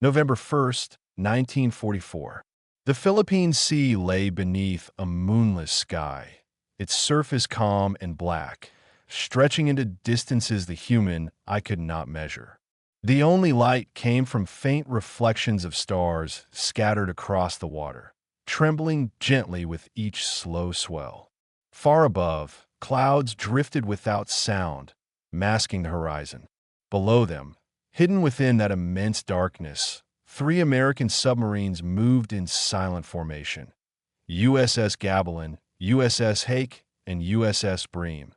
November 1st, 1944. The Philippine Sea lay beneath a moonless sky, its surface calm and black, stretching into distances the human eye could not measure. The only light came from faint reflections of stars scattered across the water, trembling gently with each slow swell. Far above, clouds drifted without sound, masking the horizon. Below them, hidden within that immense darkness, three American submarines moved in silent formation: USS Gavilan, USS Hake, and USS Bream,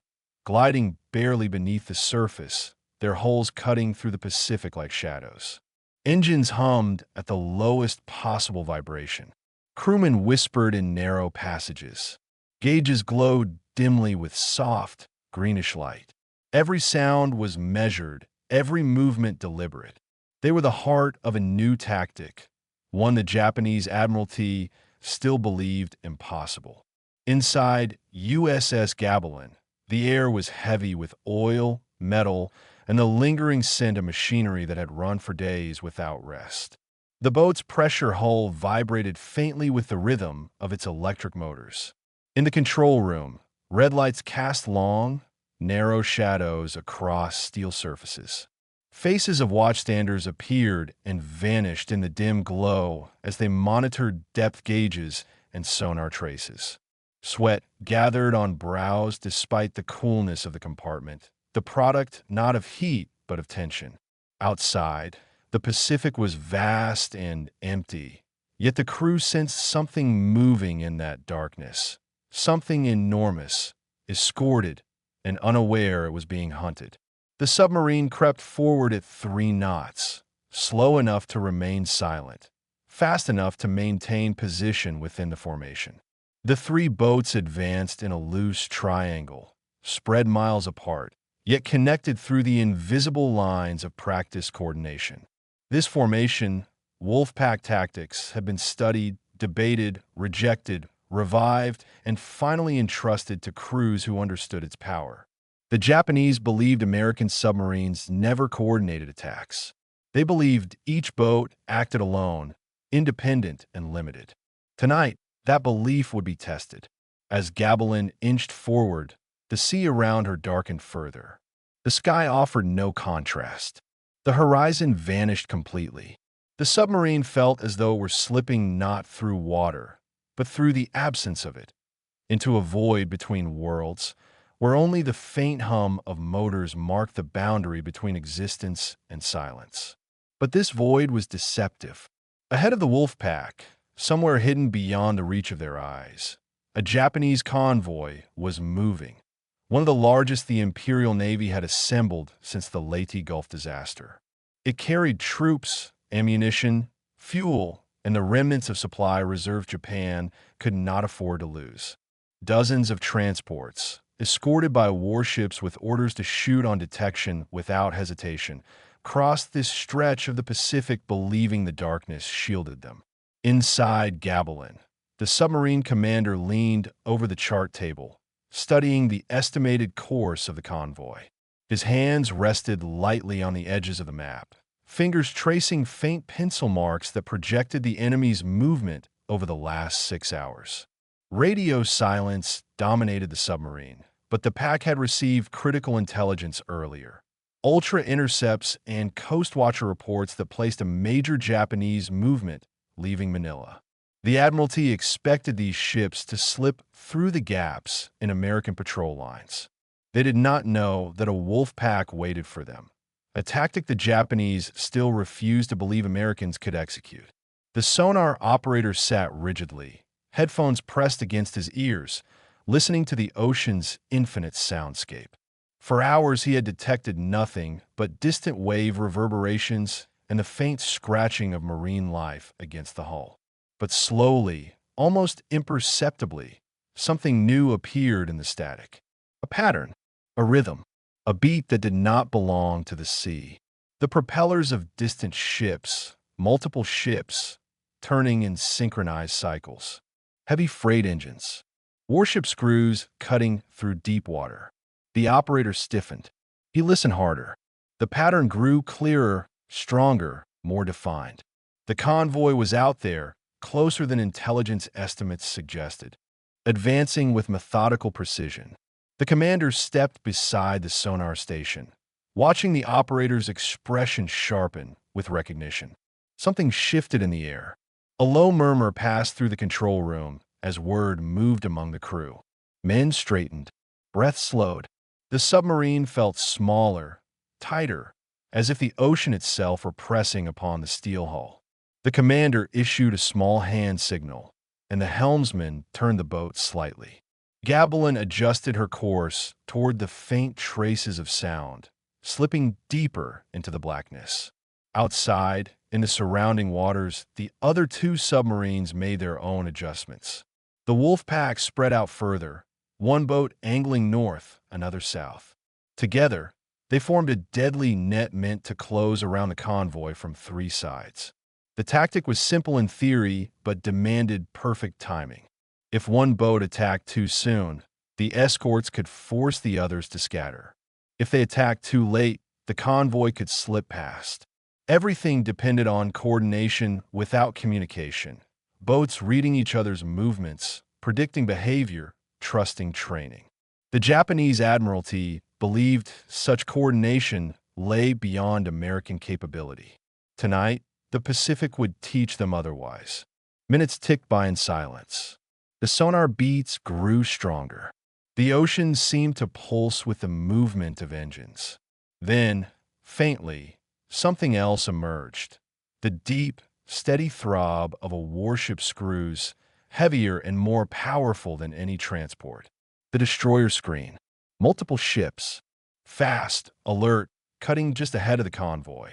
gliding barely beneath the surface, their hulls cutting through the Pacific like shadows. Engines hummed at the lowest possible vibration. Crewmen whispered in narrow passages. Gauges glowed dimly with soft, greenish light. Every sound was measured, every movement deliberate. They were the heart of a new tactic, one the Japanese Admiralty still believed impossible. Inside USS Gavilan, the air was heavy with oil, metal, and the lingering scent of machinery that had run for days without rest. The boat's pressure hull vibrated faintly with the rhythm of its electric motors. In the control room, red lights cast long, narrow shadows across steel surfaces. Faces of watchstanders appeared and vanished in the dim glow as they monitored depth gauges and sonar traces. Sweat gathered on brows despite the coolness of the compartment, the product not of heat but of tension. Outside, the Pacific was vast and empty, yet the crew sensed something moving in that darkness, something enormous, escorted, and unaware it was being hunted. The submarine crept forward at 3 knots, slow enough to remain silent, fast enough to maintain position within the formation. The 3 boats advanced in a loose triangle, spread miles apart, yet connected through the invisible lines of practice coordination. This formation, Wolfpack tactics, had been studied, debated, rejected, revived, and finally entrusted to crews who understood its power. The Japanese believed American submarines never coordinated attacks. They believed each boat acted alone, independent and limited. Tonight, that belief would be tested. As Gavilan inched forward, the sea around her darkened further. The sky offered no contrast. The horizon vanished completely. The submarine felt as though it were slipping not through water, but through the absence of it, into a void between worlds, where only the faint hum of motors marked the boundary between existence and silence. But this void was deceptive. Ahead of the Wolfpack, somewhere hidden beyond the reach of their eyes, a Japanese convoy was moving, one of the largest the Imperial Navy had assembled since the Leyte Gulf disaster. It carried troops, ammunition, fuel, and the remnants of supply reserve Japan could not afford to lose. Dozens of transports, escorted by warships with orders to shoot on detection without hesitation, crossed this stretch of the Pacific believing the darkness shielded them. Inside Gavilan, the submarine commander leaned over the chart table, studying the estimated course of the convoy. His hands rested lightly on the edges of the map, fingers tracing faint pencil marks that projected the enemy's movement over the last 6 hours. Radio silence dominated the submarine, but the pack had received critical intelligence earlier. Ultra intercepts and Coast Watcher reports that placed a major Japanese movement leaving Manila. The Admiralty expected these ships to slip through the gaps in American patrol lines. They did not know that a Wolfpack waited for them, a tactic the Japanese still refused to believe Americans could execute. The sonar operator sat rigidly, headphones pressed against his ears, listening to the ocean's infinite soundscape. For hours he had detected nothing but distant wave reverberations and the faint scratching of marine life against the hull. But slowly, almost imperceptibly, something new appeared in the static. A pattern, a rhythm, a beat that did not belong to the sea. The propellers of distant ships, multiple ships, turning in synchronized cycles. Heavy freight engines. Warship screws cutting through deep water. The operator stiffened. He listened harder. The pattern grew clearer, stronger, more defined. The convoy was out there, closer than intelligence estimates suggested, advancing with methodical precision. The commander stepped beside the sonar station, watching the operator's expression sharpen with recognition. Something shifted in the air. A low murmur passed through the control room as word moved among the crew. Men straightened, breath slowed. The submarine felt smaller, tighter, as if the ocean itself were pressing upon the steel hull. The commander issued a small hand signal, and the helmsman turned the boat slightly. Gabalin adjusted her course toward the faint traces of sound, slipping deeper into the blackness. Outside, in the surrounding waters, the other two submarines made their own adjustments. The Wolfpack spread out further, one boat angling north, another south. Together, they formed a deadly net meant to close around the convoy from three sides. The tactic was simple in theory, but demanded perfect timing. If one boat attacked too soon, the escorts could force the others to scatter. If they attacked too late, the convoy could slip past. Everything depended on coordination without communication. Boats reading each other's movements, predicting behavior, trusting training. The Japanese Admiralty believed such coordination lay beyond American capability. Tonight, the Pacific would teach them otherwise. Minutes ticked by in silence. The sonar beats grew stronger. The ocean seemed to pulse with the movement of engines. Then, faintly, something else emerged. The deep, steady throb of a warship's screws, heavier and more powerful than any transport. The destroyer screen. Multiple ships. Fast, alert, cutting just ahead of the convoy.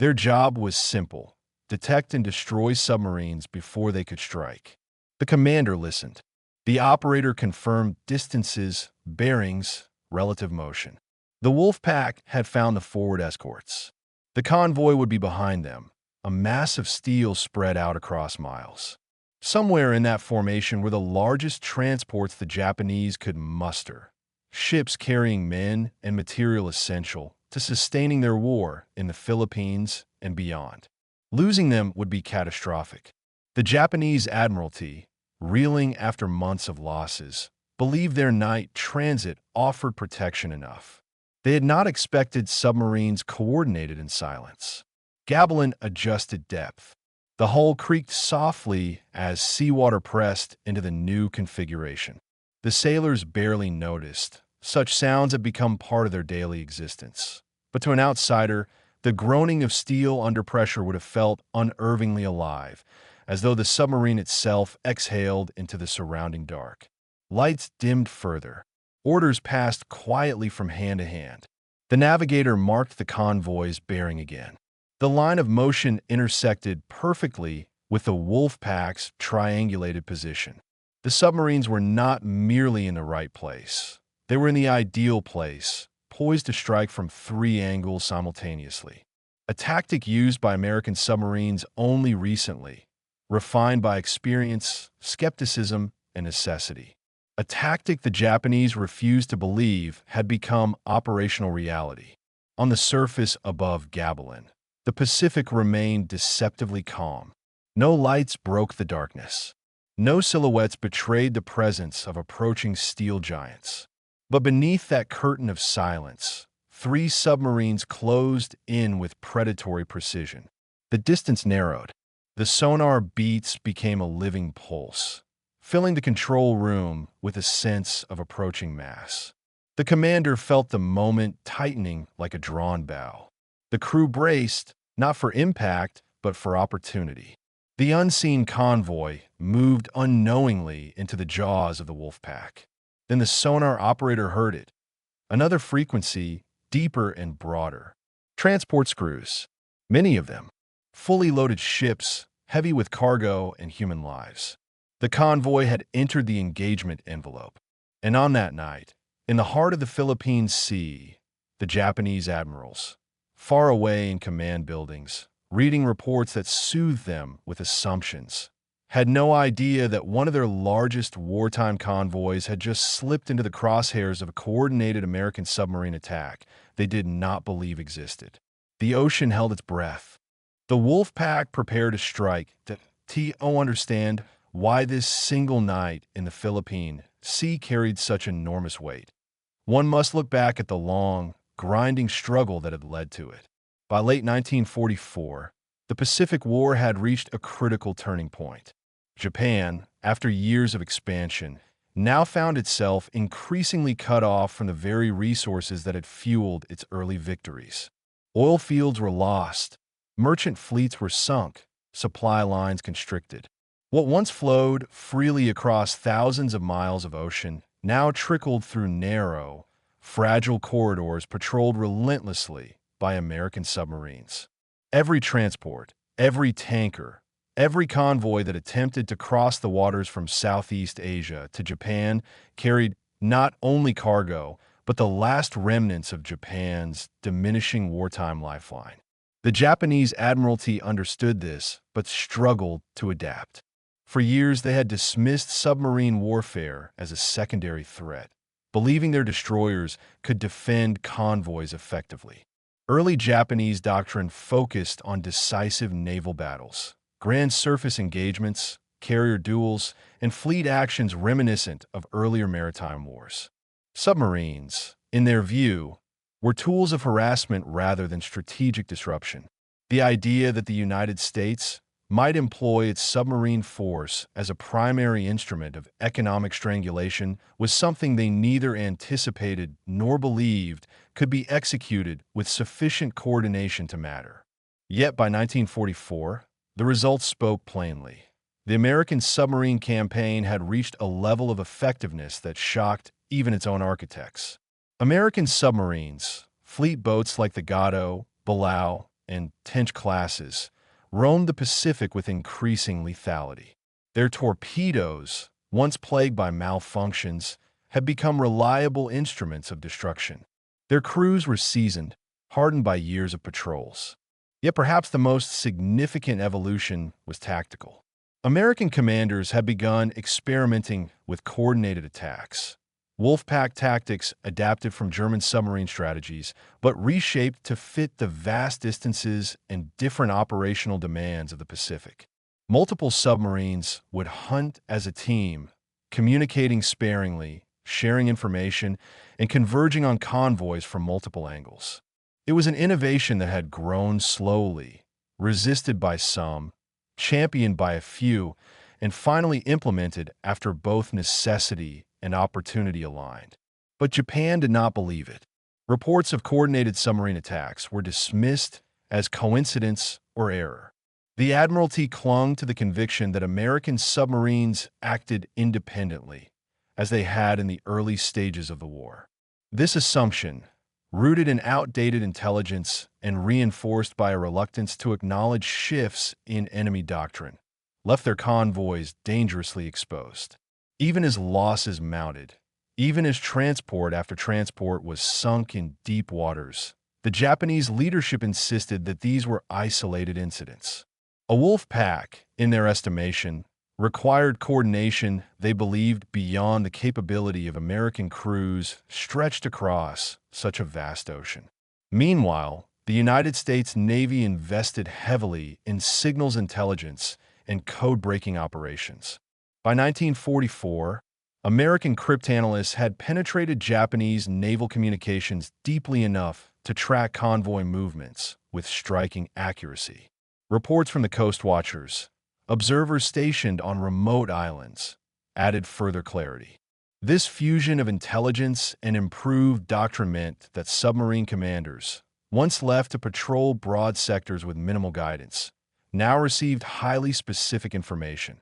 Their job was simple: detect and destroy submarines before they could strike. The commander listened. The operator confirmed distances, bearings, relative motion. The Wolfpack had found the forward escorts. The convoy would be behind them, a mass of steel spread out across miles. Somewhere in that formation were the largest transports the Japanese could muster, ships carrying men and material essential to sustaining their war in the Philippines and beyond. Losing them would be catastrophic. The Japanese Admiralty, reeling after months of losses, believed their night transit offered protection enough. They had not expected submarines coordinated in silence. Gabalin adjusted depth. The hull creaked softly as seawater pressed into the new configuration. The sailors barely noticed. Such sounds had become part of their daily existence. But to an outsider, the groaning of steel under pressure would have felt unnervingly alive, as though the submarine itself exhaled into the surrounding dark. Lights dimmed further. Orders passed quietly from hand to hand. The navigator marked the convoy's bearing again. The line of motion intersected perfectly with the Wolfpack's triangulated position. The submarines were not merely in the right place. They were in the ideal place, poised to strike from three angles simultaneously. A tactic used by American submarines only recently, refined by experience, skepticism, and necessity. A tactic the Japanese refused to believe had become operational reality. On the surface above Gabalin, the Pacific remained deceptively calm. No lights broke the darkness. No silhouettes betrayed the presence of approaching steel giants. But beneath that curtain of silence, three submarines closed in with predatory precision. The distance narrowed. The sonar beats became a living pulse, filling the control room with a sense of approaching mass. The commander felt the moment tightening like a drawn bow. The crew braced, not for impact, but for opportunity. The unseen convoy moved unknowingly into the jaws of the Wolfpack. Then the sonar operator heard it. Another frequency, deeper and broader. Transport screws, many of them. Fully loaded ships, heavy with cargo and human lives. The convoy had entered the engagement envelope. And on that night, in the heart of the Philippine Sea, the Japanese admirals, far away in command buildings, reading reports that soothed them with assumptions, had no idea that one of their largest wartime convoys had just slipped into the crosshairs of a coordinated American submarine attack they did not believe existed. The ocean held its breath. The Wolfpack prepared to strike. To understand why this single night in the Philippine Sea carried such enormous weight. One must look back at the long, grinding struggle that had led to it. By late 1944, the Pacific War had reached a critical turning point. Japan, after years of expansion, now found itself increasingly cut off from the very resources that had fueled its early victories. Oil fields were lost, merchant fleets were sunk, supply lines constricted. What once flowed freely across thousands of miles of ocean now trickled through narrow, fragile corridors patrolled relentlessly by American submarines. Every transport, every tanker, every convoy that attempted to cross the waters from Southeast Asia to Japan carried not only cargo, but the last remnants of Japan's diminishing wartime lifeline. The Japanese Admiralty understood this, but struggled to adapt. For years, they had dismissed submarine warfare as a secondary threat, believing their destroyers could defend convoys effectively. Early Japanese doctrine focused on decisive naval battles, grand surface engagements, carrier duels, and fleet actions reminiscent of earlier maritime wars. Submarines, in their view, were tools of harassment rather than strategic disruption. The idea that the United States might employ its submarine force as a primary instrument of economic strangulation was something they neither anticipated nor believed could be executed with sufficient coordination to matter. Yet by 1944, the results spoke plainly. The American submarine campaign had reached a level of effectiveness that shocked even its own architects. American submarines, fleet boats like the Gado, Balao, and Tench classes, roamed the Pacific with increasing lethality. Their torpedoes, once plagued by malfunctions, had become reliable instruments of destruction. Their crews were seasoned, hardened by years of patrols. Yet perhaps the most significant evolution was tactical. American commanders had begun experimenting with coordinated attacks. Wolfpack tactics adapted from German submarine strategies, but reshaped to fit the vast distances and different operational demands of the Pacific. Multiple submarines would hunt as a team, communicating sparingly, sharing information, and converging on convoys from multiple angles. It was an innovation that had grown slowly, resisted by some, championed by a few, and finally implemented after both necessity and opportunity aligned. But Japan did not believe it. Reports of coordinated submarine attacks were dismissed as coincidence or error. The Admiralty clung to the conviction that American submarines acted independently, as they had in the early stages of the war. This assumption, rooted in outdated intelligence and reinforced by a reluctance to acknowledge shifts in enemy doctrine, left their convoys dangerously exposed. Even as losses mounted, even as transport after transport was sunk in deep waters, the Japanese leadership insisted that these were isolated incidents. A wolf pack, in their estimation, required coordination they believed beyond the capability of American crews stretched across such a vast ocean. Meanwhile, the United States Navy invested heavily in signals intelligence and code-breaking operations. By 1944, American cryptanalysts had penetrated Japanese naval communications deeply enough to track convoy movements with striking accuracy. Reports from the Coast Watchers, observers stationed on remote islands, added further clarity. This fusion of intelligence and improved doctrine meant that submarine commanders, once left to patrol broad sectors with minimal guidance, now received highly specific information.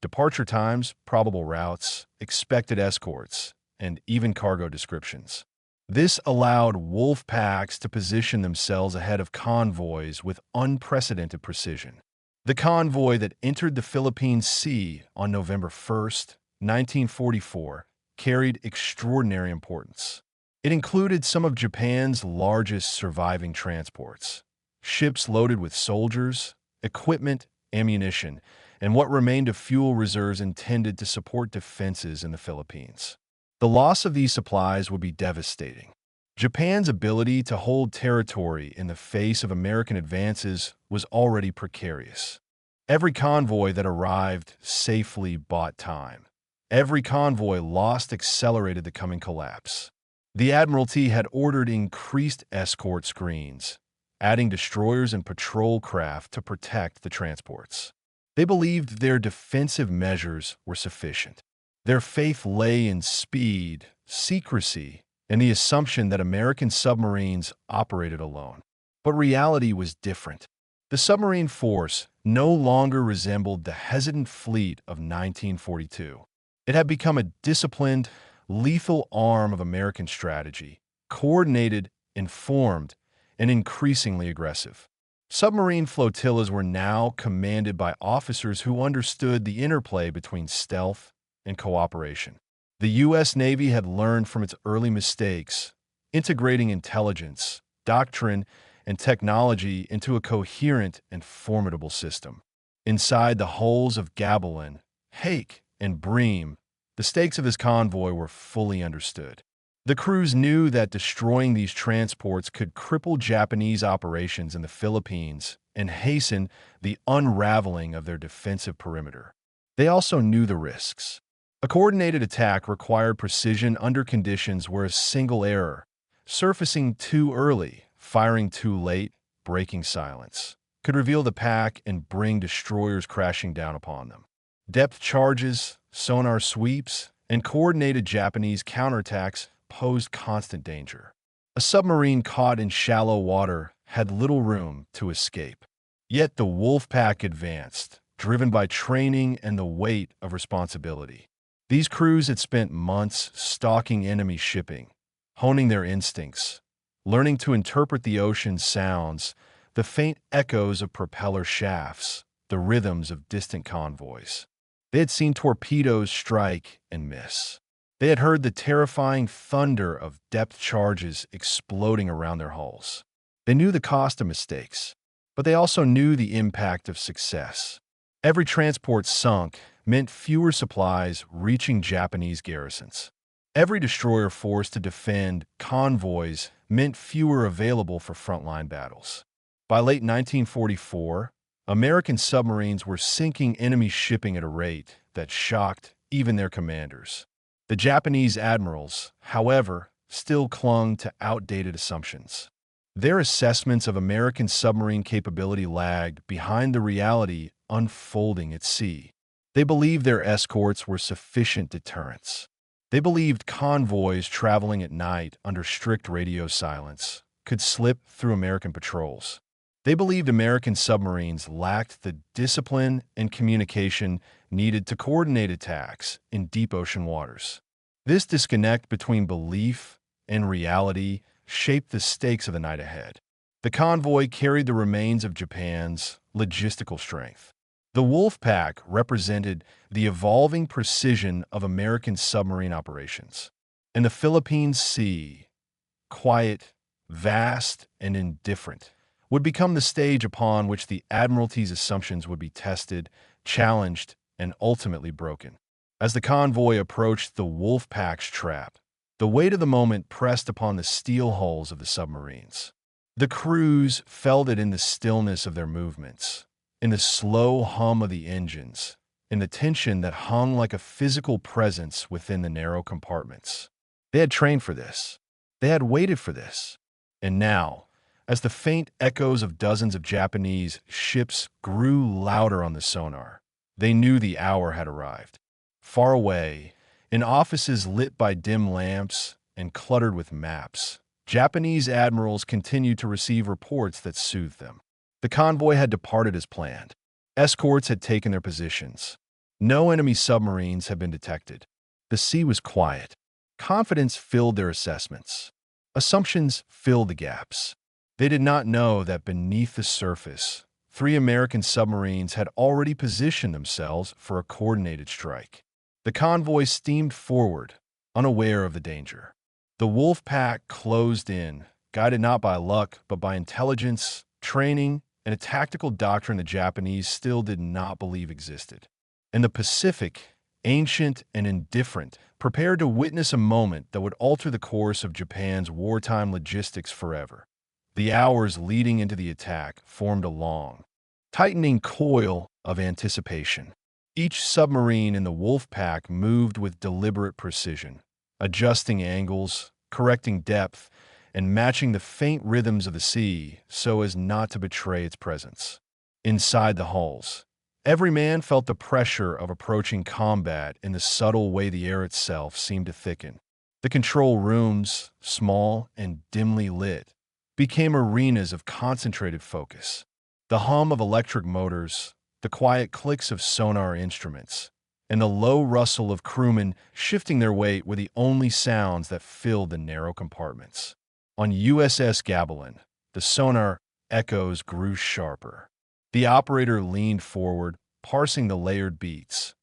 Departure times, probable routes, expected escorts, and even cargo descriptions. This allowed wolf packs to position themselves ahead of convoys with unprecedented precision. The convoy that entered the Philippine Sea on November 1st, 1944, carried extraordinary importance. It included some of Japan's largest surviving transports, ships loaded with soldiers, equipment, ammunition, and what remained of fuel reserves intended to support defenses in the Philippines. The loss of these supplies would be devastating. Japan's ability to hold territory in the face of American advances was already precarious. Every convoy that arrived safely bought time. Every convoy lost accelerated the coming collapse. The Admiralty had ordered increased escort screens, adding destroyers and patrol craft to protect the transports. They believed their defensive measures were sufficient. Their faith lay in speed, secrecy, and the assumption that American submarines operated alone. But reality was different. The submarine force no longer resembled the hesitant fleet of 1942. It had become a disciplined, lethal arm of American strategy, coordinated, informed, and increasingly aggressive. Submarine flotillas were now commanded by officers who understood the interplay between stealth and cooperation. The U.S. Navy had learned from its early mistakes, integrating intelligence, doctrine, and technology into a coherent and formidable system. Inside the hulls of Gabilan, Hake, and Bream, the stakes of this convoy were fully understood. The crews knew that destroying these transports could cripple Japanese operations in the Philippines and hasten the unraveling of their defensive perimeter. They also knew the risks. A coordinated attack required precision under conditions where a single error, surfacing too early, firing too late, breaking silence, could reveal the pack and bring destroyers crashing down upon them. Depth charges, sonar sweeps, and coordinated Japanese counterattacks posed constant danger. A submarine caught in shallow water had little room to escape. Yet the Wolfpack advanced, driven by training and the weight of responsibility. These crews had spent months stalking enemy shipping, honing their instincts, learning to interpret the ocean's sounds, the faint echoes of propeller shafts, the rhythms of distant convoys. They had seen torpedoes strike and miss. They had heard the terrifying thunder of depth charges exploding around their hulls. They knew the cost of mistakes, but they also knew the impact of success. Every transport sunk meant fewer supplies reaching Japanese garrisons. Every destroyer forced to defend convoys meant fewer available for frontline battles. By late 1944, American submarines were sinking enemy shipping at a rate that shocked even their commanders. The Japanese Admirals, however, still clung to outdated assumptions. Their assessments of American submarine capability lagged behind the reality unfolding at sea. They believed their escorts were sufficient deterrents. They believed convoys traveling at night under strict radio silence could slip through American patrols. They believed American submarines lacked the discipline and communication needed to coordinate attacks in deep ocean waters. This disconnect between belief and reality shaped the stakes of the night ahead. The convoy carried the remains of Japan's logistical strength. The Wolfpack represented the evolving precision of American submarine operations. In the Philippine Sea, quiet, vast, and indifferent, would become the stage upon which the Admiralty's assumptions would be tested, challenged, and ultimately broken. As the convoy approached the Wolfpack's trap, the weight of the moment pressed upon the steel hulls of the submarines. The crews felt it in the stillness of their movements, in the slow hum of the engines, in the tension that hung like a physical presence within the narrow compartments. They had trained for this. They had waited for this. And now, as the faint echoes of dozens of Japanese ships grew louder on the sonar, they knew the hour had arrived. Far away, in offices lit by dim lamps and cluttered with maps, Japanese admirals continued to receive reports that soothed them. The convoy had departed as planned. Escorts had taken their positions. No enemy submarines had been detected. The sea was quiet. Confidence filled their assessments. Assumptions filled the gaps. They did not know that beneath the surface, 3 American submarines had already positioned themselves for a coordinated strike. The convoy steamed forward, unaware of the danger. The Wolfpack closed in, guided not by luck but by intelligence, training, and a tactical doctrine the Japanese still did not believe existed. In the Pacific, ancient and indifferent, prepared to witness a moment that would alter the course of Japan's wartime logistics forever. The hours leading into the attack formed a long, tightening coil of anticipation. Each submarine in the Wolfpack moved with deliberate precision, adjusting angles, correcting depth, and matching the faint rhythms of the sea so as not to betray its presence. Inside the hulls, every man felt the pressure of approaching combat in the subtle way the air itself seemed to thicken. The control rooms, small and dimly lit, became arenas of concentrated focus. The hum of electric motors, the quiet clicks of sonar instruments, and the low rustle of crewmen shifting their weight were the only sounds that filled the narrow compartments. On USS Gavilan, the sonar echoes grew sharper. The operator leaned forward, parsing the layered beats.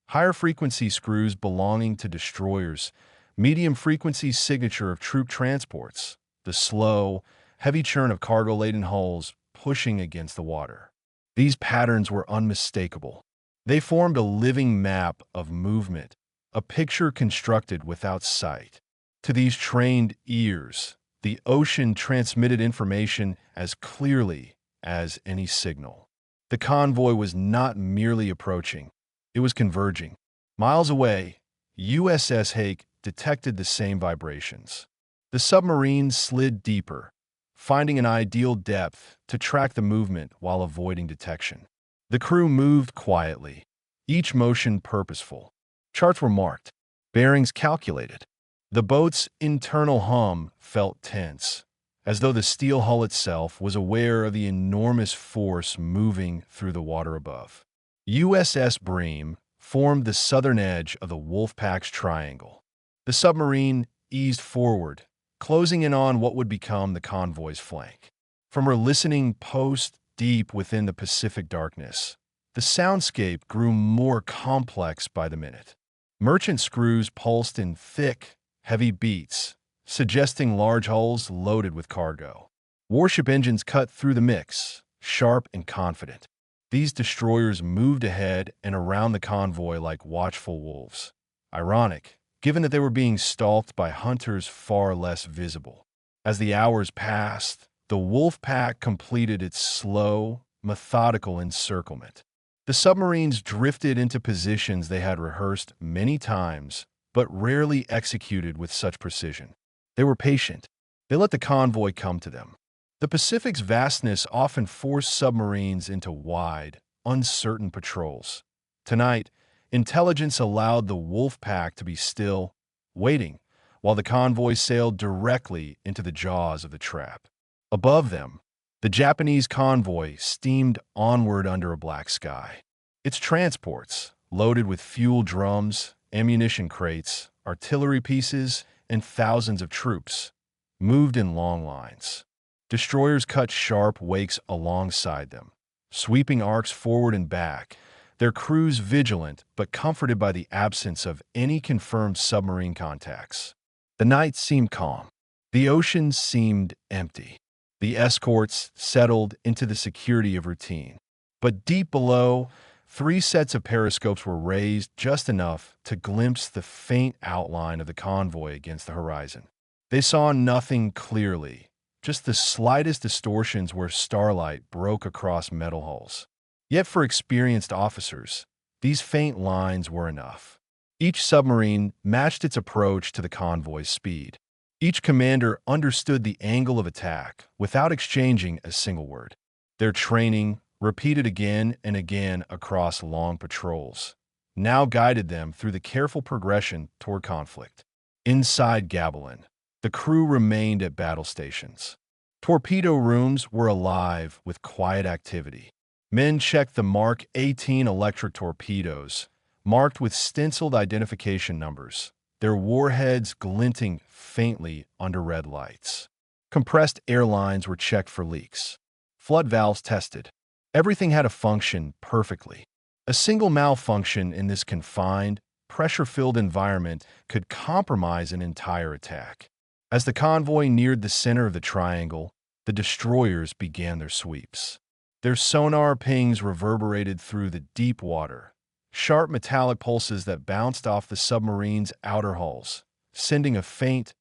Higher frequency screws belonging to destroyers, medium frequency signature of troop transports, the slow, heavy churn of cargo-laden hulls pushing against the water. These patterns were unmistakable. They formed a living map of movement, a picture constructed without sight. To these trained ears, the ocean transmitted information as clearly as any signal. The convoy was not merely approaching, it was converging. Miles away, USS Hake detected the same vibrations. The submarine slid deeper, finding an ideal depth to track the movement while avoiding detection. The crew moved quietly, each motion purposeful. Charts were marked, bearings calculated. The boat's internal hum felt tense, as though the steel hull itself was aware of the enormous force moving through the water above. USS Bream formed the southern edge of the Wolfpack's triangle. The submarine eased forward, closing in on what would become the convoy's flank. From her listening post deep within the Pacific darkness, the soundscape grew more complex by the minute. Merchant screws pulsed in thick, heavy beats, suggesting large hulls loaded with cargo. Warship engines cut through the mix, sharp and confident. These destroyers moved ahead and around the convoy like watchful wolves. Ironic, given that they were being stalked by hunters far less visible. As the hours passed, the Wolfpack completed its slow, methodical encirclement. The submarines drifted into positions they had rehearsed many times, but rarely executed with such precision. They were patient. They let the convoy come to them. The Pacific's vastness often forced submarines into wide, uncertain patrols. Tonight, intelligence allowed the Wolfpack to be still, waiting, while the convoy sailed directly into the jaws of the trap. Above them, the Japanese convoy steamed onward under a black sky. Its transports, loaded with fuel drums, ammunition crates, artillery pieces, and thousands of troops, moved in long lines. Destroyers cut sharp wakes alongside them, sweeping arcs forward and back, their crews vigilant but comforted by the absence of any confirmed submarine contacts. The night seemed calm. The ocean seemed empty. The escorts settled into the security of routine. But deep below, 3 sets of periscopes were raised just enough to glimpse the faint outline of the convoy against the horizon. They saw nothing clearly, just the slightest distortions where starlight broke across metal hulls. Yet for experienced officers, these faint lines were enough. Each submarine matched its approach to the convoy's speed. Each commander understood the angle of attack without exchanging a single word. Their training, repeated again and again across long patrols, now guided them through the careful progression toward conflict. Inside Gavilan, the crew remained at battle stations. Torpedo rooms were alive with quiet activity. Men checked the Mark 18 electric torpedoes, marked with stenciled identification numbers, their warheads glinting faintly under red lights. Compressed air lines were checked for leaks. Flood valves tested. Everything had to function perfectly. A single malfunction in this confined, pressure-filled environment could compromise an entire attack. As the convoy neared the center of the triangle, the destroyers began their sweeps. Their sonar pings reverberated through the deep water, sharp metallic pulses that bounced off the submarine's outer hulls, sending a faint,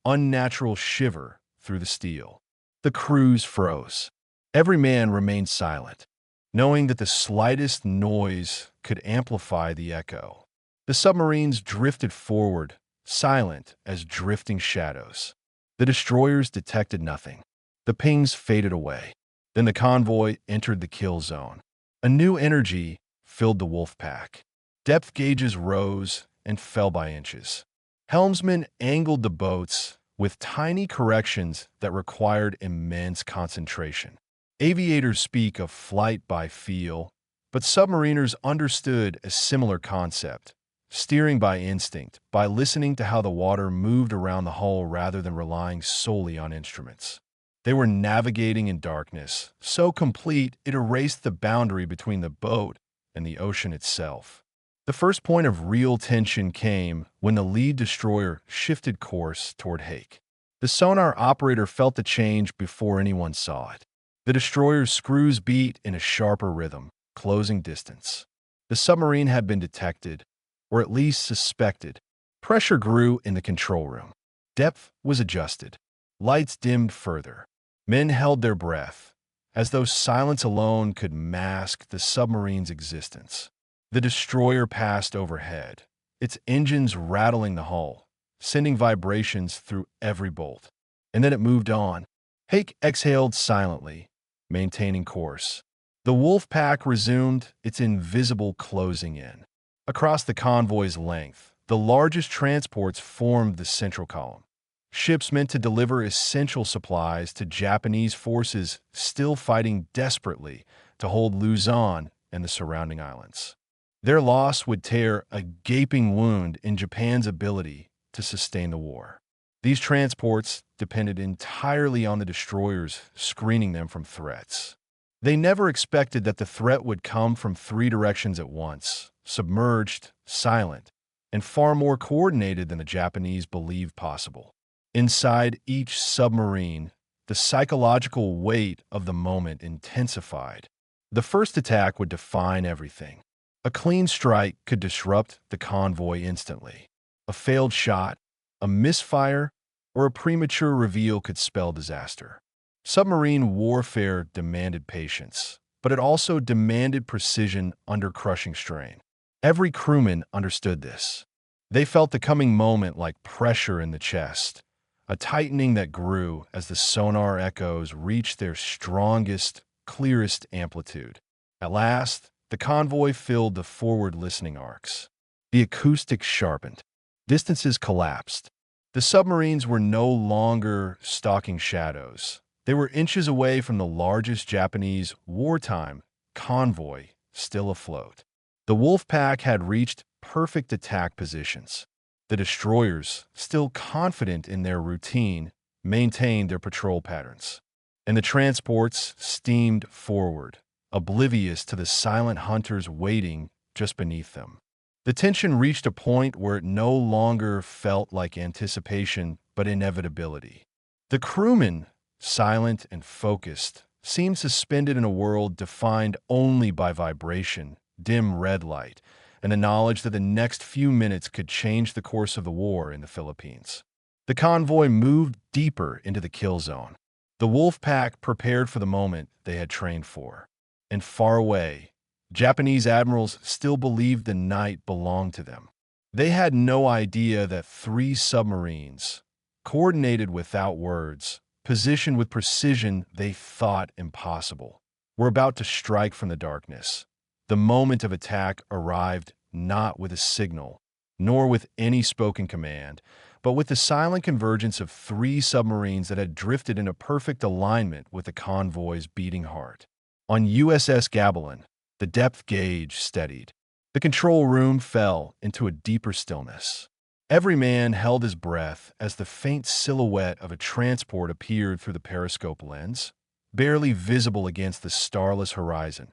unnatural shiver through the steel. The crews froze. Every man remained silent, knowing that the slightest noise could amplify the echo. The submarines drifted forward, silent as drifting shadows. The destroyers detected nothing. The pings faded away. Then the convoy entered the kill zone. A new energy filled the Wolfpack. Depth gauges rose and fell by inches. Helmsmen angled the boats with tiny corrections that required immense concentration. Aviators speak of flight by feel, but submariners understood a similar concept, steering by instinct, by listening to how the water moved around the hull rather than relying solely on instruments. They were navigating in darkness, so complete it erased the boundary between the boat and the ocean itself. The first point of real tension came when the lead destroyer shifted course toward Hake. The sonar operator felt the change before anyone saw it. The destroyer's screws beat in a sharper rhythm, closing distance. The submarine had been detected, or at least suspected. Pressure grew in the control room. Depth was adjusted. Lights dimmed further. Men held their breath, as though silence alone could mask the submarine's existence. The destroyer passed overhead, its engines rattling the hull, sending vibrations through every bolt. And then it moved on. Hake exhaled silently, maintaining course. The Wolfpack resumed its invisible closing in. Across the convoy's length, the largest transports formed the central column. Ships meant to deliver essential supplies to Japanese forces still fighting desperately to hold Luzon and the surrounding islands. Their loss would tear a gaping wound in Japan's ability to sustain the war. These transports depended entirely on the destroyers screening them from threats. They never expected that the threat would come from three directions at once, submerged, silent, and far more coordinated than the Japanese believed possible. Inside each submarine, the psychological weight of the moment intensified. The first attack would define everything. A clean strike could disrupt the convoy instantly. A failed shot, a misfire, or a premature reveal could spell disaster. Submarine warfare demanded patience, but it also demanded precision under crushing strain. Every crewman understood this. They felt the coming moment like pressure in the chest, a tightening that grew as the sonar echoes reached their strongest, clearest amplitude. At last, the convoy filled the forward listening arcs. The acoustics sharpened. Distances collapsed. The submarines were no longer stalking shadows. They were inches away from the largest Japanese wartime convoy still afloat. The Wolfpack had reached perfect attack positions. The destroyers, still confident in their routine, maintained their patrol patterns. And the transports steamed forward, oblivious to the silent hunters waiting just beneath them. The tension reached a point where it no longer felt like anticipation, but inevitability. The crewmen, silent and focused, seemed suspended in a world defined only by vibration, dim red light, and the knowledge that the next few minutes could change the course of the war in the Philippines. The convoy moved deeper into the kill zone. The Wolfpack prepared for the moment they had trained for. And far away, Japanese admirals still believed the night belonged to them. They had no idea that three submarines, coordinated without words, positioned with precision they thought impossible, were about to strike from the darkness. The moment of attack arrived not with a signal, nor with any spoken command, but with the silent convergence of three submarines that had drifted in a perfect alignment with the convoy's beating heart. On USS Gavilan, the depth gauge steadied. The control room fell into a deeper stillness. Every man held his breath as the faint silhouette of a transport appeared through the periscope lens, barely visible against the starless horizon.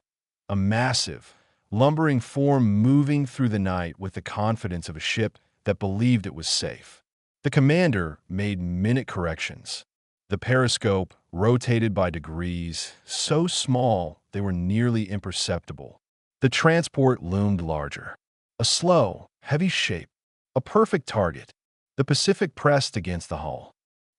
A massive, lumbering form moving through the night with the confidence of a ship that believed it was safe. The commander made minute corrections. The periscope rotated by degrees, so small they were nearly imperceptible. The The transport loomed larger. A slow, heavy shape. A perfect target. The Pacific pressed against the hull.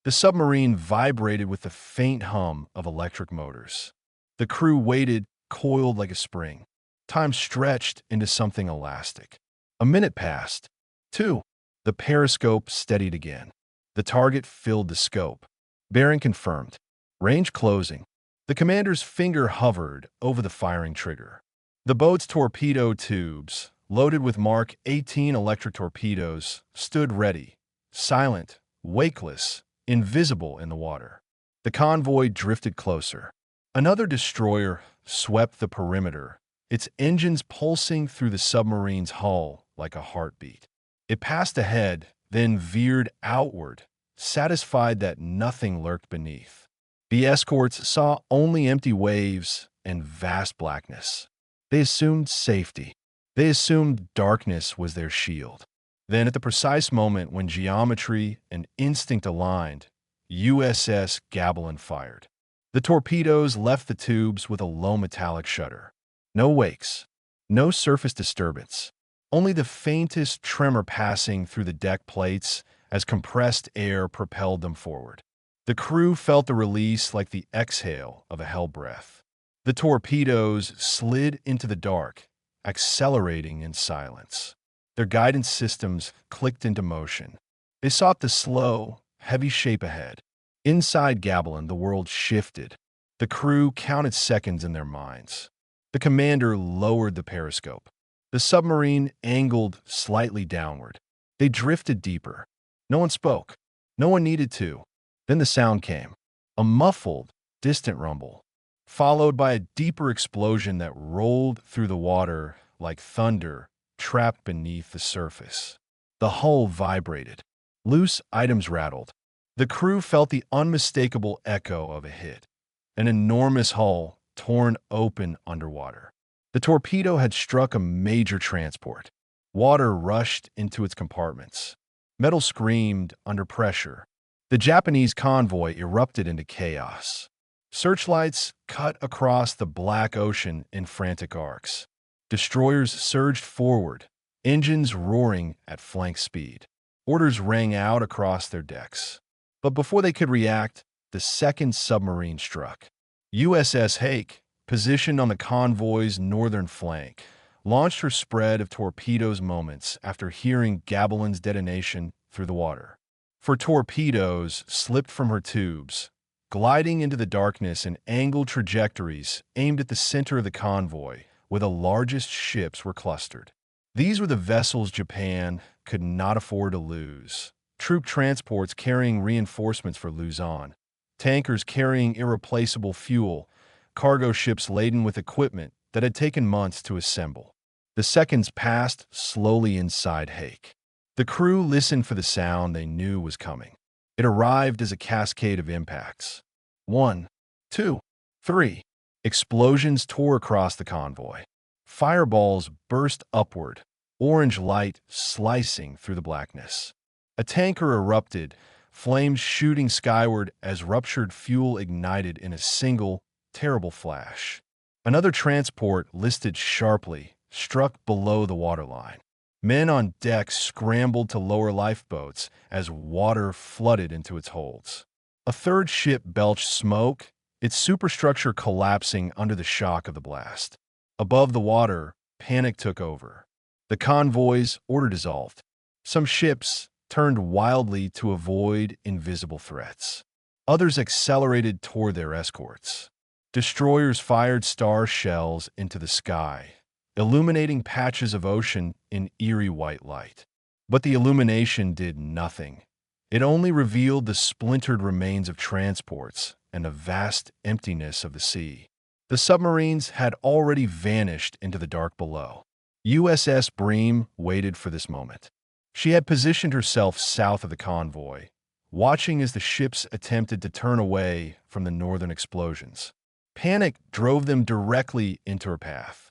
The submarine vibrated with the faint hum of electric motors. The crew waited, coiled like a spring. Time stretched into something elastic. A minute passed. 2. The periscope steadied again. The target filled the scope. Bearing confirmed. Range closing. The commander's finger hovered over the firing trigger. The boat's torpedo tubes, loaded with Mark 18 electric torpedoes, stood ready, silent, wakeless, invisible in the water. The convoy drifted closer. Another destroyer swept the perimeter, its engines pulsing through the submarine's hull like a heartbeat. It passed ahead, then veered outward, satisfied that nothing lurked beneath. The escorts saw only empty waves and vast blackness. They assumed safety. They assumed darkness was their shield. Then, at the precise moment when geometry and instinct aligned, USS Gavilan fired. The torpedoes left the tubes with a low metallic shudder. No wakes, no surface disturbance, only the faintest tremor passing through the deck plates as compressed air propelled them forward. The crew felt the release like the exhale of a hell breath. The torpedoes slid into the dark, accelerating in silence. Their guidance systems clicked into motion. They sought the slow, heavy shape ahead. Inside Gavilan, the world shifted. The crew counted seconds in their minds. The commander lowered the periscope. The submarine angled slightly downward. They drifted deeper. No one spoke. No one needed to. Then the sound came. A muffled, distant rumble, followed by a deeper explosion that rolled through the water like thunder trapped beneath the surface. The hull vibrated. Loose items rattled. The crew felt the unmistakable echo of a hit. An enormous hull torn open underwater. The torpedo had struck a major transport. Water rushed into its compartments. Metal screamed under pressure. The Japanese convoy erupted into chaos. Searchlights cut across the black ocean in frantic arcs. Destroyers surged forward, engines roaring at flank speed. Orders rang out across their decks. But before they could react, the second submarine struck. USS Hake, positioned on the convoy's northern flank, launched her spread of torpedoes moments after hearing Gavilan's detonation through the water. For torpedoes slipped from her tubes, gliding into the darkness in angled trajectories aimed at the center of the convoy, where the largest ships were clustered. These were the vessels Japan could not afford to lose. Troop transports carrying reinforcements for Luzon, tankers carrying irreplaceable fuel, cargo ships laden with equipment that had taken months to assemble. The seconds passed slowly inside Hake. The crew listened for the sound they knew was coming. It arrived as a cascade of impacts. 1, 2, 3. Explosions tore across the convoy. Fireballs burst upward, orange light slicing through the blackness. A tanker erupted, flames shooting skyward as ruptured fuel ignited in a single, terrible flash. Another transport listed sharply, struck below the waterline. Men on deck scrambled to lower lifeboats as water flooded into its holds. A third ship belched smoke, its superstructure collapsing under the shock of the blast. Above the water, panic took over. The convoy's order dissolved. Some ships turned wildly to avoid invisible threats. Others accelerated toward their escorts. Destroyers fired star shells into the sky, illuminating patches of ocean in eerie white light. But the illumination did nothing. It only revealed the splintered remains of transports and the vast emptiness of the sea. The submarines had already vanished into the dark below. USS Bream waited for this moment. She had positioned herself south of the convoy, watching as the ships attempted to turn away from the northern explosions. Panic drove them directly into her path.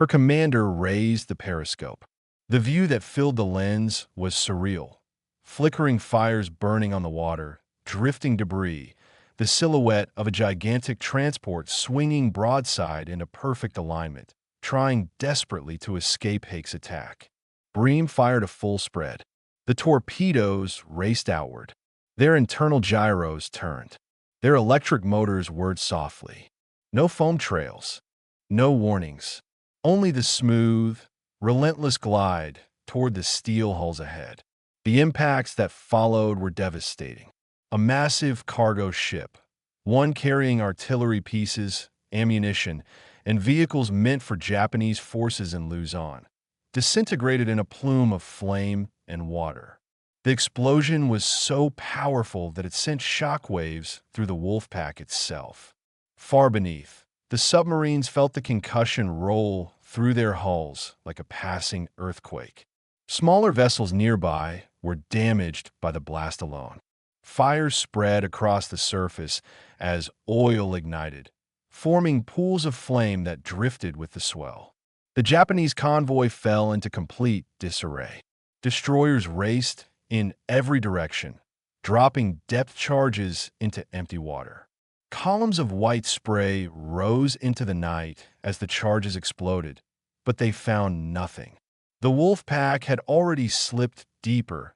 Her commander raised the periscope. The view that filled the lens was surreal. Flickering fires burning on the water, drifting debris, the silhouette of a gigantic transport swinging broadside into perfect alignment. trying desperately to escape Hake's attack. Bream fired a full spread. The torpedoes raced outward. Their internal gyros turned. Their electric motors whirred softly. No foam trails. No warnings. Only the smooth, relentless glide toward the steel hulls ahead. The impacts that followed were devastating. A massive cargo ship, one carrying artillery pieces, ammunition, and vehicles meant for Japanese forces in Luzon, disintegrated in a plume of flame and water. The explosion was so powerful that it sent shockwaves through the Wolfpack itself. Far beneath, the submarines felt the concussion roll through their hulls like a passing earthquake. Smaller vessels nearby were damaged by the blast alone. Fires spread across the surface as oil ignited, forming pools of flame that drifted with the swell. The Japanese convoy fell into complete disarray. Destroyers raced in every direction, dropping depth charges into empty water. Columns of white spray rose into the night as the charges exploded, but they found nothing. The Wolfpack had already slipped deeper,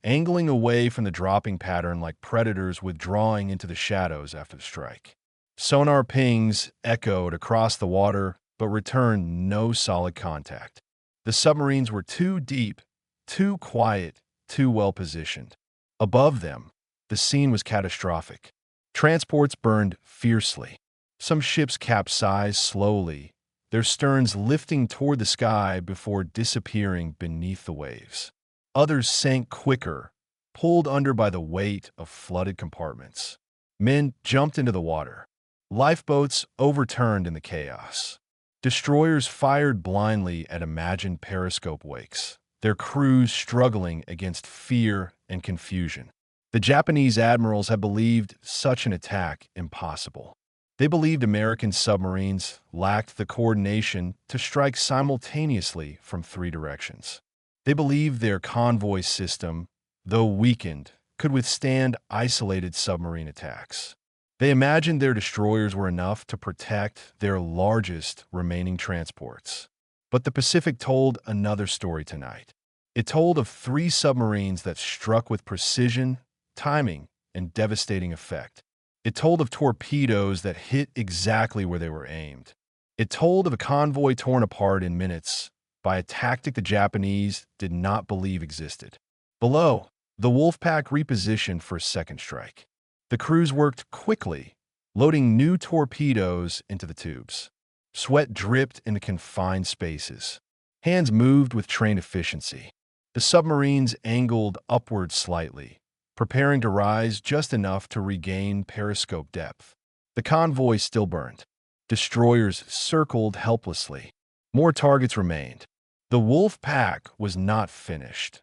angling away from the dropping pattern like predators withdrawing into the shadows after the strike. Sonar pings echoed across the water, but returned no solid contact. The submarines were too deep, too quiet, too well positioned. Above them, the scene was catastrophic. Transports burned fiercely. Some ships capsized slowly, their sterns lifting toward the sky before disappearing beneath the waves. Others sank quicker, pulled under by the weight of flooded compartments. Men jumped into the water. Lifeboats overturned in the chaos. Destroyers fired blindly at imagined periscope wakes, their crews struggling against fear and confusion. The Japanese admirals had believed such an attack impossible. They believed American submarines lacked the coordination to strike simultaneously from three directions. They believed their convoy system, though weakened, could withstand isolated submarine attacks. They imagined their destroyers were enough to protect their largest remaining transports. But the Pacific told another story tonight. It told of three submarines that struck with precision, timing, and devastating effect. It told of torpedoes that hit exactly where they were aimed. It told of a convoy torn apart in minutes by a tactic the Japanese did not believe existed. Below, the Wolfpack repositioned for a second strike. The crews worked quickly, loading new torpedoes into the tubes. Sweat dripped into confined spaces. Hands moved with trained efficiency. The submarines angled upward slightly, preparing to rise just enough to regain periscope depth. The convoy still burned. Destroyers circled helplessly. More targets remained. The Wolfpack was not finished.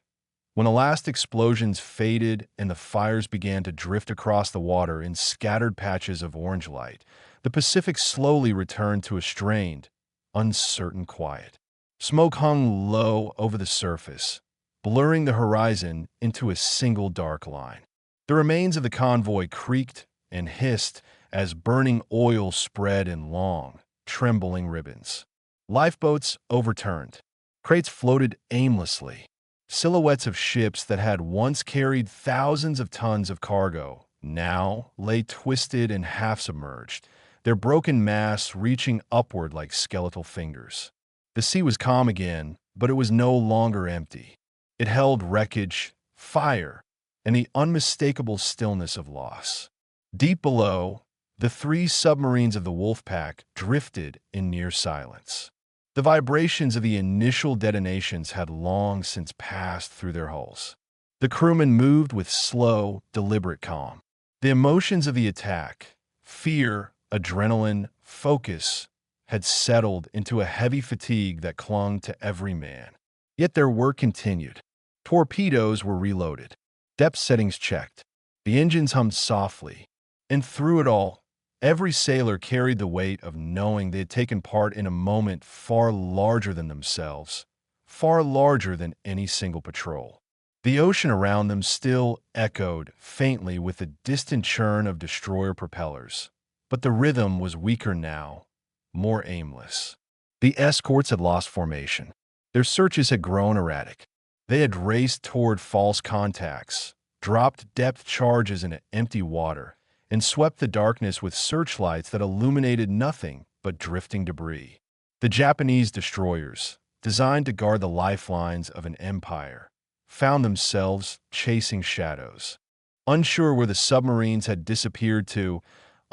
When the last explosions faded and the fires began to drift across the water in scattered patches of orange light, the Pacific slowly returned to a strained, uncertain quiet. Smoke hung low over the surface, blurring the horizon into a single dark line. The remains of the convoy creaked and hissed as burning oil spread in long, trembling ribbons. Lifeboats overturned. Crates floated aimlessly. Silhouettes of ships that had once carried thousands of tons of cargo now lay twisted and half-submerged, their broken masts reaching upward like skeletal fingers. The sea was calm again, but it was no longer empty. It held wreckage, fire, and the unmistakable stillness of loss. Deep below, the three submarines of the Wolfpack drifted in near silence. The vibrations of the initial detonations had long since passed through their hulls. The crewmen moved with slow, deliberate calm. The emotions of the attack, fear, adrenaline, focus, had settled into a heavy fatigue that clung to every man. Yet their work continued. Torpedoes were reloaded. Depth settings checked. The engines hummed softly. And through it all, every sailor carried the weight of knowing they had taken part in a moment far larger than themselves, far larger than any single patrol. The ocean around them still echoed faintly with the distant churn of destroyer propellers, but the rhythm was weaker now, more aimless. The escorts had lost formation. Their searches had grown erratic. They had raced toward false contacts, dropped depth charges into empty water, and swept the darkness with searchlights that illuminated nothing but drifting debris. The Japanese destroyers, designed to guard the lifelines of an empire, found themselves chasing shadows. Unsure where the submarines had disappeared to,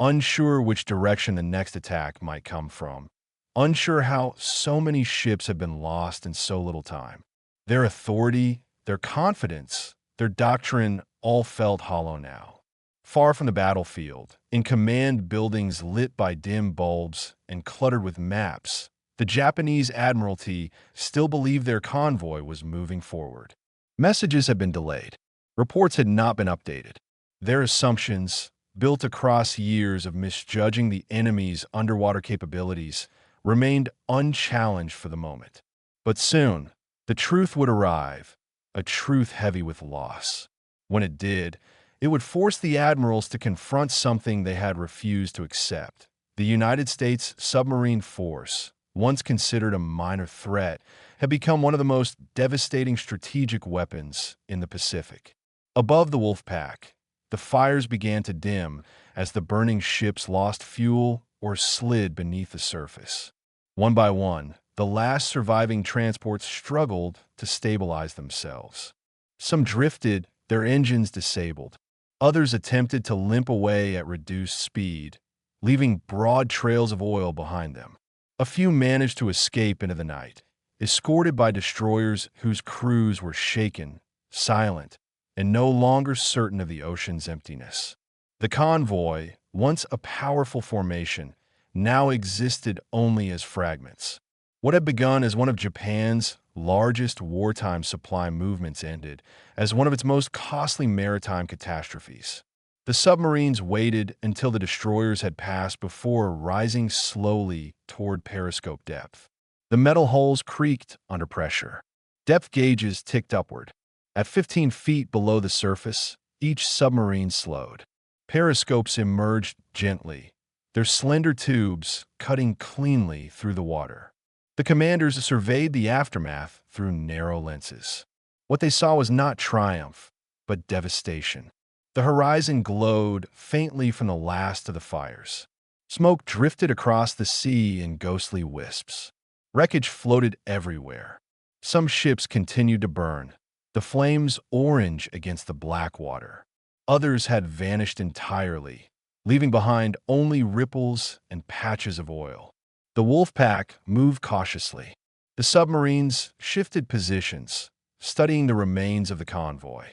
unsure which direction the next attack might come from, unsure how so many ships had been lost in so little time. Their authority, their confidence, their doctrine all felt hollow now. Far from the battlefield, in command buildings lit by dim bulbs and cluttered with maps, the Japanese Admiralty still believed their convoy was moving forward. Messages had been delayed. Reports had not been updated. Their assumptions, built across years of misjudging the enemy's underwater capabilities, remained unchallenged for the moment. But soon, the truth would arrive, a truth heavy with loss. When it did, it would force the admirals to confront something they had refused to accept. The United States submarine force, once considered a minor threat, had become one of the most devastating strategic weapons in the Pacific. Above the Wolfpack, the fires began to dim as the burning ships lost fuel or slid beneath the surface. One by one, the last surviving transports struggled to stabilize themselves. Some drifted, their engines disabled. Others attempted to limp away at reduced speed, leaving broad trails of oil behind them. A few managed to escape into the night, escorted by destroyers whose crews were shaken, silent, and no longer certain of the ocean's emptiness. The convoy, once a powerful formation, now existed only as fragments. What had begun as one of Japan's largest wartime supply movements ended as one of its most costly maritime catastrophes. The submarines waited until the destroyers had passed before rising slowly toward periscope depth. The metal hulls creaked under pressure. Depth gauges ticked upward. At 15 feet below the surface, each submarine slowed. Periscopes emerged gently, their slender tubes cutting cleanly through the water. The commanders surveyed the aftermath through narrow lenses. What they saw was not triumph, but devastation. The horizon glowed faintly from the last of the fires. Smoke drifted across the sea in ghostly wisps. Wreckage floated everywhere. Some ships continued to burn, the flames orange against the black water. Others had vanished entirely, leaving behind only ripples and patches of oil. The Wolfpack moved cautiously. The submarines shifted positions, studying the remains of the convoy.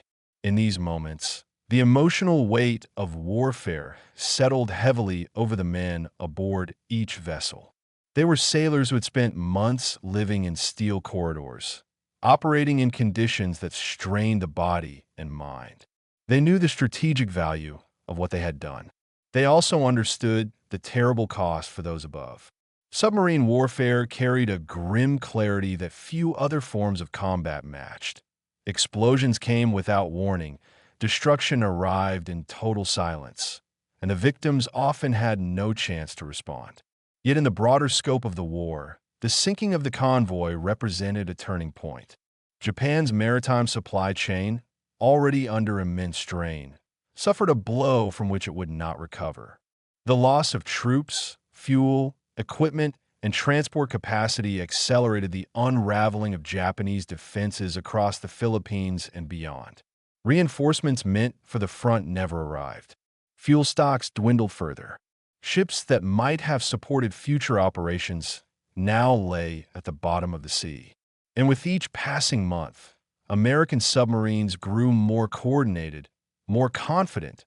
In these moments, the emotional weight of warfare settled heavily over the men aboard each vessel. They were sailors who had spent months living in steel corridors, operating in conditions that strained the body and mind. They knew the strategic value of what they had done. They also understood the terrible cost for those above. Submarine warfare carried a grim clarity that few other forms of combat matched. Explosions came without warning, destruction arrived in total silence, and the victims often had no chance to respond. Yet in the broader scope of the war, the sinking of the convoy represented a turning point. Japan's maritime supply chain, already under immense strain, suffered a blow from which it would not recover. The loss of troops, fuel, equipment, and transport capacity accelerated the unraveling of Japanese defenses across the Philippines and beyond. Reinforcements meant for the front never arrived. Fuel stocks dwindled further. Ships that might have supported future operations now lay at the bottom of the sea. And with each passing month, American submarines grew more coordinated, more confident,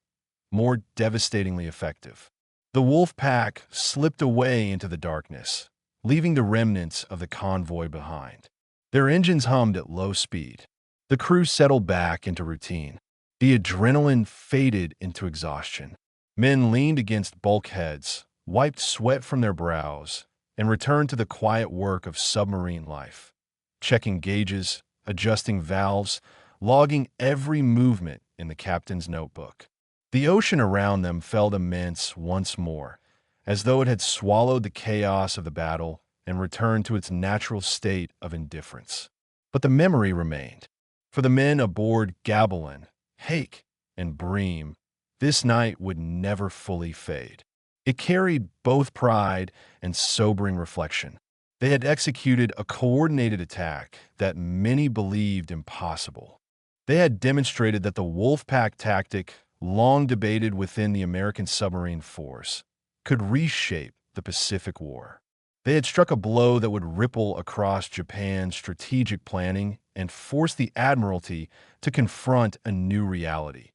more devastatingly effective. The Wolfpack slipped away into the darkness, leaving the remnants of the convoy behind. Their engines hummed at low speed. The crew settled back into routine. The adrenaline faded into exhaustion. Men leaned against bulkheads, wiped sweat from their brows, and returned to the quiet work of submarine life, checking gauges, adjusting valves, logging every movement in the captain's notebook. The ocean around them felt immense once more, as though it had swallowed the chaos of the battle and returned to its natural state of indifference. But the memory remained. For the men aboard Gabelin, Hake, and Bream, this night would never fully fade. It carried both pride and sobering reflection. They had executed a coordinated attack that many believed impossible. They had demonstrated that the Wolfpack tactic, long debated within the American submarine force, could reshape the Pacific War. They had struck a blow that would ripple across Japan's strategic planning and force the Admiralty to confront a new reality.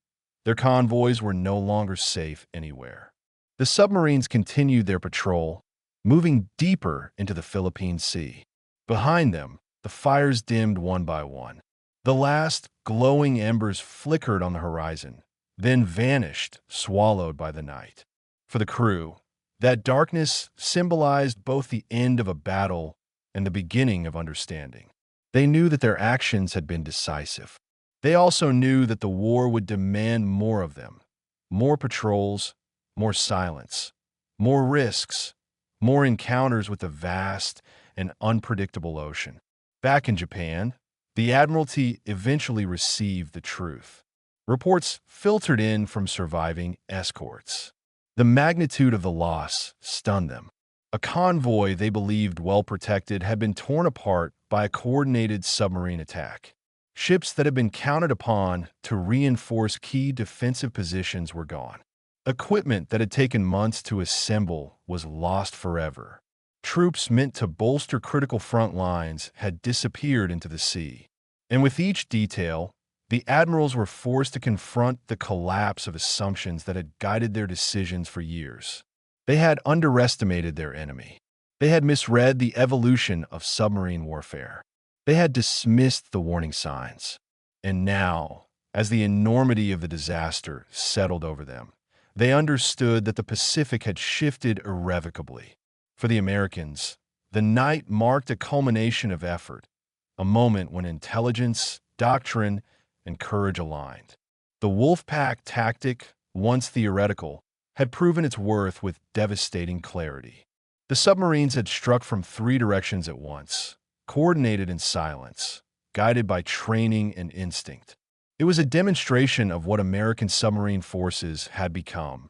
Their convoys were no longer safe anywhere. The submarines continued their patrol, moving deeper into the Philippine Sea. Behind them, the fires dimmed one by one. The last glowing embers flickered on the horizon, then vanished, swallowed by the night. For the crew, that darkness symbolized both the end of a battle and the beginning of understanding. They knew that their actions had been decisive. They also knew that the war would demand more of them. More patrols, more silence, more risks, more encounters with the vast and unpredictable ocean. Back in Japan, the Admiralty eventually received the truth. Reports filtered in from surviving escorts. The magnitude of the loss stunned them. A convoy they believed well protected had been torn apart by a coordinated submarine attack. Ships that had been counted upon to reinforce key defensive positions were gone. Equipment that had taken months to assemble was lost forever. Troops meant to bolster critical front lines had disappeared into the sea. And with each detail, the admirals were forced to confront the collapse of assumptions that had guided their decisions for years. They had underestimated their enemy. They had misread the evolution of submarine warfare. They had dismissed the warning signs. And now, as the enormity of the disaster settled over them, they understood that the Pacific had shifted irrevocably. For the Americans, the night marked a culmination of effort, a moment when intelligence, doctrine, and courage aligned. The Wolfpack tactic, once theoretical, had proven its worth with devastating clarity. The submarines had struck from three directions at once, coordinated in silence, guided by training and instinct. It was a demonstration of what American submarine forces had become,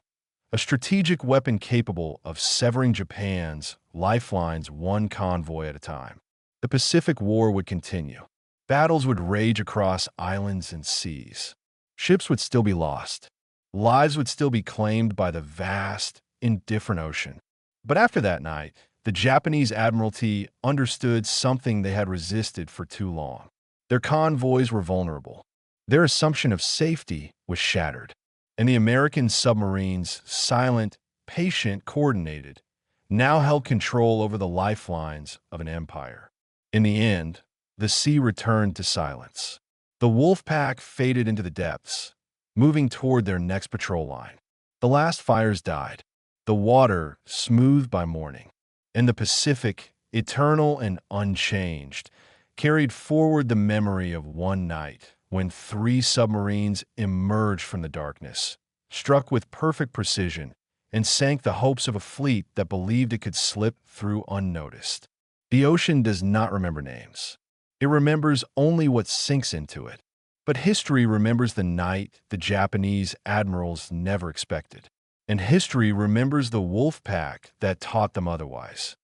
a strategic weapon capable of severing Japan's lifelines one convoy at a time. The Pacific War would continue. Battles would rage across islands and seas. Ships would still be lost. Lives would still be claimed by the vast, indifferent ocean. But after that night, the Japanese Admiralty understood something they had resisted for too long. Their convoys were vulnerable. Their assumption of safety was shattered. And the American submarines, silent, patient, coordinated, now held control over the lifelines of an empire. In the end, the sea returned to silence. The Wolfpack faded into the depths, moving toward their next patrol line. The last fires died, the water smoothed by morning, and the Pacific, eternal and unchanged, carried forward the memory of one night when three submarines emerged from the darkness, struck with perfect precision, and sank the hopes of a fleet that believed it could slip through unnoticed. The ocean does not remember names. It remembers only what sinks into it. But history remembers the night the Japanese admirals never expected. And history remembers the Wolfpack that taught them otherwise.